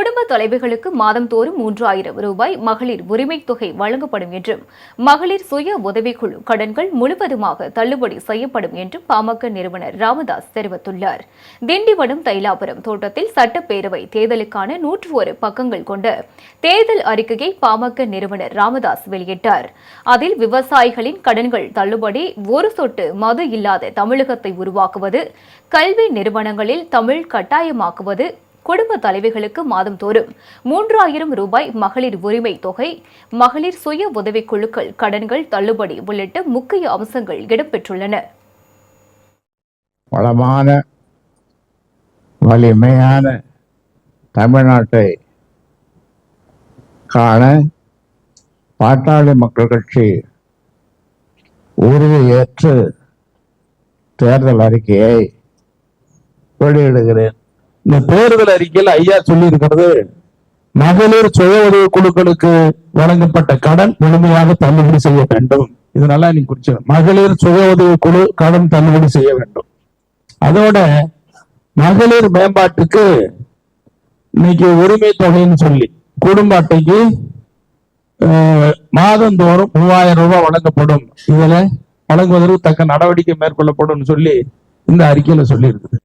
குடும்ப தலைவிகளுக்கு மாதந்தோறும் 3000 ரூபாய் மகளிர் உரிமைத் தொகை வழங்கப்படும் என்றும் மகளிர் சுய உதவிக்குழு கடன்கள் முழுவதுமாக தள்ளுபடி செய்யப்படும் என்றும் பாமக நிறுவனர் ராமதாஸ் தெரிவித்துள்ளார். திண்டிவனம் தைலாபுரம் தோட்டத்தில் சட்டப்பேரவை தேர்தலுக்கான 101 பக்கங்கள் கொண்ட தேர்தல் அறிக்கையை பாமக நிறுவனர் ராமதாஸ் வெளியிட்டார். அதில் விவசாயிகளின் கடன்கள் தள்ளுபடி, ஒரு சொட்டு மது இல்லாத தமிழகத்தை உருவாக்குவது, கல்வி நிறுவனங்களில் தமிழ் கட்டாயமாக்குவது, குடும்ப தலைவிகளுக்கு மாதந்தோறும் 3000 ரூபாய் மகளிர் உரிமை தொகை, மகளிர் சுய உதவிக் குழுக்கள் கடன்கள் தள்ளுபடி உள்ளிட்ட முக்கிய அம்சங்கள் இடம்பெற்றுள்ளன. வளமான வலிமையான தமிழ்நாட்டை காண பாட்டாளி மக்கள் கட்சி உறுதியேற்று தேர்தல் அறிக்கையை வெளியிடுகிறேன். இந்த தேர்தல் அறிக்கையில் ஐயா சொல்லி இருக்கிறது, மகளிர் சுய உதவி குழுக்களுக்கு வழங்கப்பட்ட கடன் முழுமையாக தள்ளுபடி செய்ய வேண்டும். இது நல்லா நீங்க குறிச்சு, மகளிர் சுய உதவி குழு கடன் தள்ளுபடி செய்ய வேண்டும். அதோட மகளிர் மேம்பாட்டுக்கு இன்னைக்கு உரிமை தொகைன்னு சொல்லி குடும்ப அட்டைக்கு மாதந்தோறும் 3000 ரூபாய் வழங்கப்படும். இதுல வழங்குவதற்கு தக்க நடவடிக்கை மேற்கொள்ளப்படும் சொல்லி இந்த அறிக்கையில சொல்லி இருக்குது.